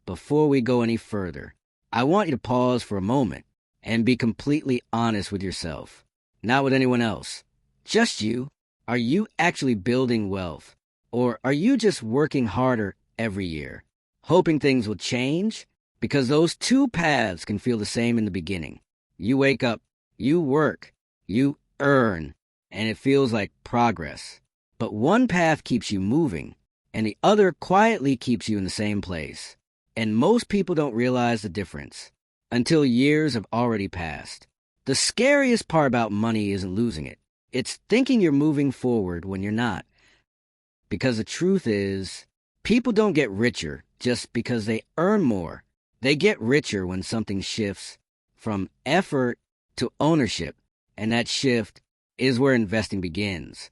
before we go any further, I want you to pause for a moment and be completely honest with yourself, not with anyone else. Just you. Are you actually building wealth? Or are you just working harder every year, hoping things will change? Because those two paths can feel the same in the beginning. You wake up, you work, you earn, and it feels like progress. But one path keeps you moving, and the other quietly keeps you in the same place. And most people don't realize the difference until years have already passed. The scariest part about money isn't losing it. It's thinking you're moving forward when you're not. Because the truth is, people don't get richer just because they earn more. They get richer when something shifts from effort to ownership, and that shift is where investing begins.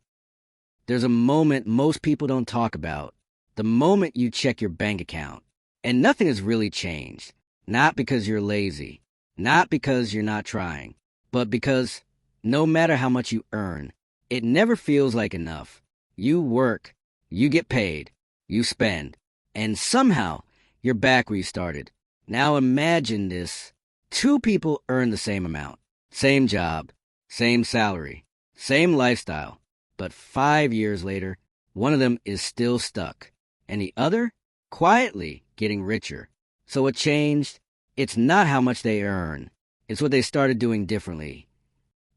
There's a moment most people don't talk about, the moment you check your bank account, and nothing has really changed. Not because you're lazy, not because you're not trying, but because no matter how much you earn, it never feels like enough. You work, you get paid, you spend, and somehow you're back where you started. Now imagine this. Two people earn the same amount, same job, same salary, same lifestyle, but 5 years later, one of them is still stuck, and the other, quietly getting richer. So what changed? It's not how much they earn. It's what they started doing differently.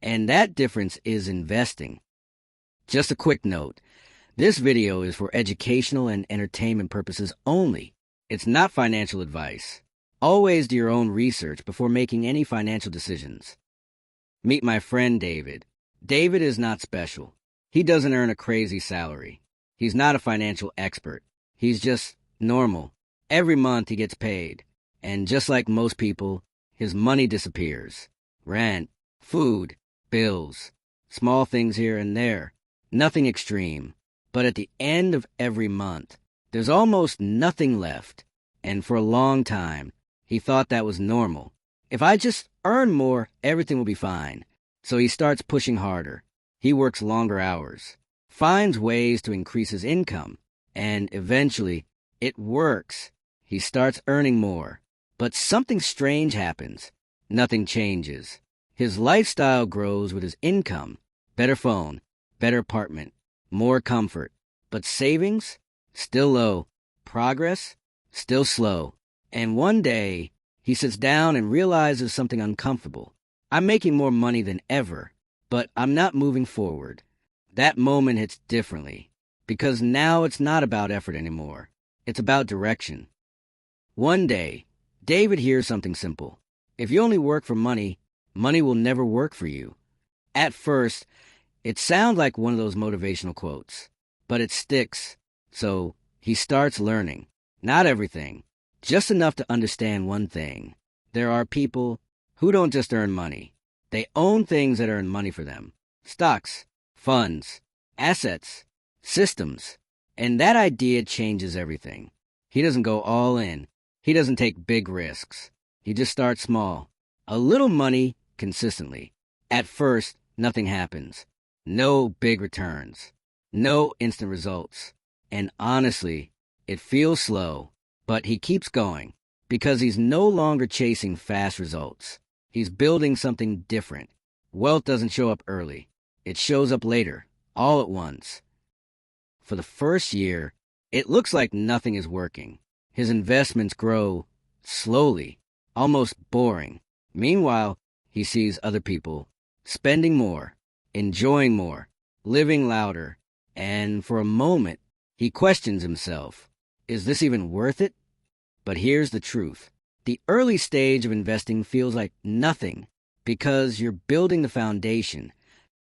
And that difference is investing. Just a quick note. This video is for educational and entertainment purposes only. It's not financial advice. Always do your own research before making any financial decisions. Meet my friend David. David is not special. He doesn't earn a crazy salary. He's not a financial expert. He's just normal. Every month he gets paid. And just like most people, his money disappears. Rent, food, bills, small things here and there. Nothing extreme. But at the end of every month, there's almost nothing left. And for a long time, he thought that was normal. If I just earn more, everything will be fine. So he starts pushing harder. He works longer hours, finds ways to increase his income, and eventually, it works. He starts earning more. But something strange happens. Nothing changes. His lifestyle grows with his income. Better phone, better apartment, more comfort. But savings? Still low. Progress? Still slow. And one day, he sits down and realizes something uncomfortable. I'm making more money than ever, but I'm not moving forward. That moment hits differently, because now it's not about effort anymore. It's about direction. One day, David hears something simple. If you only work for money, money will never work for you. At first, it sounds like one of those motivational quotes, but it sticks. So he starts learning. Not everything, just enough to understand one thing. There are people who don't just earn money. They own things that earn money for them. Stocks, funds, assets, systems. And that idea changes everything. He doesn't go all in. He doesn't take big risks. He just starts small. A little money consistently. At first, nothing happens. No big returns. No instant results. And honestly, it feels slow, but he keeps going because he's no longer chasing fast results. He's building something different. Wealth doesn't show up early. It shows up later, all at once. For the first year, it looks like nothing is working. His investments grow slowly, almost boring. Meanwhile, he sees other people spending more, enjoying more, living louder, and for a moment, he questions himself. Is this even worth it? But here's the truth. The early stage of investing feels like nothing because you're building the foundation,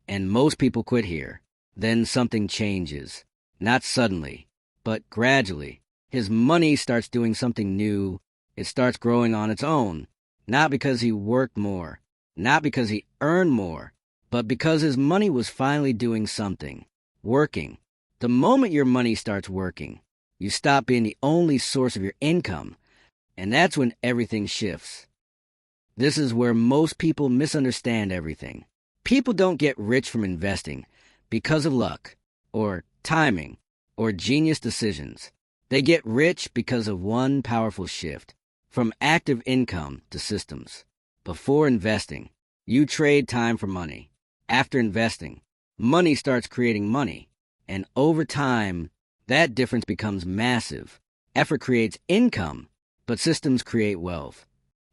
and most people quit here. Then something changes. Not suddenly, but gradually. His money starts doing something new. It starts growing on its own. Not because he worked more, not because he earned more, but because his money was finally doing something. Working. The moment your money starts working, you stop being the only source of your income, and that's when everything shifts. This is where most people misunderstand everything. People don't get rich from investing because of luck, or timing, or genius decisions. They get rich because of one powerful shift from active income to systems. Before investing, you trade time for money. After investing, money starts creating money. And over time, that difference becomes massive. Effort creates income, but systems create wealth.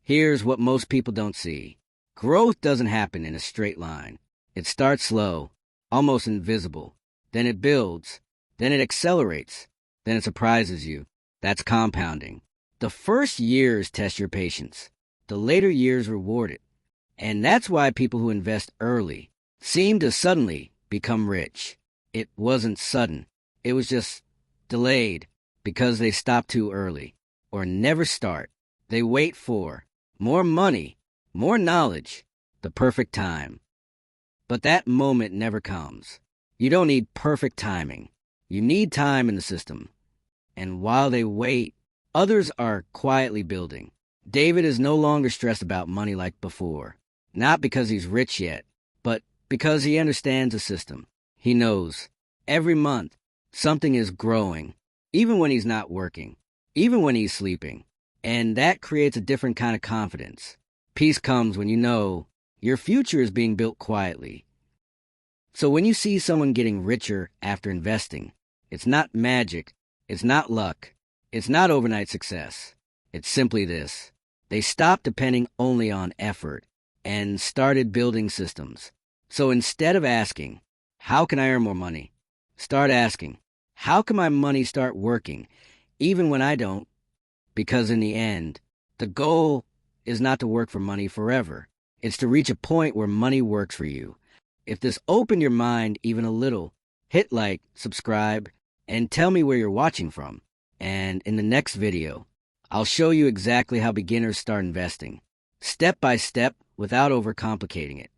Here's what most people don't see. Growth doesn't happen in a straight line. It starts slow, almost invisible. Then it builds. Then it accelerates. Then it surprises you. That's compounding. The first years test your patience. The later years reward it. And that's why people who invest early seem to suddenly become rich. It wasn't sudden. It was just delayed because they stop too early or never start. They wait for more money, more knowledge, the perfect time. But that moment never comes. You don't need perfect timing. You need time in the system. And while they wait, others are quietly building. David is no longer stressed about money like before. Not because he's rich yet, but because he understands the system. He knows every month something is growing, even when he's not working, even when he's sleeping. And that creates a different kind of confidence. Peace comes when you know your future is being built quietly. So when you see someone getting richer after investing, it's not magic, it's not luck, it's not overnight success. It's simply this. They stopped depending only on effort and started building systems. So instead of asking, how can I earn more money? Start asking, how can my money start working, even when I don't? Because in the end, the goal is not to work for money forever. It's to reach a point where money works for you. If this opened your mind even a little, hit like, subscribe, and tell me where you're watching from. And in the next video, I'll show you exactly how beginners start investing, step by step without overcomplicating it.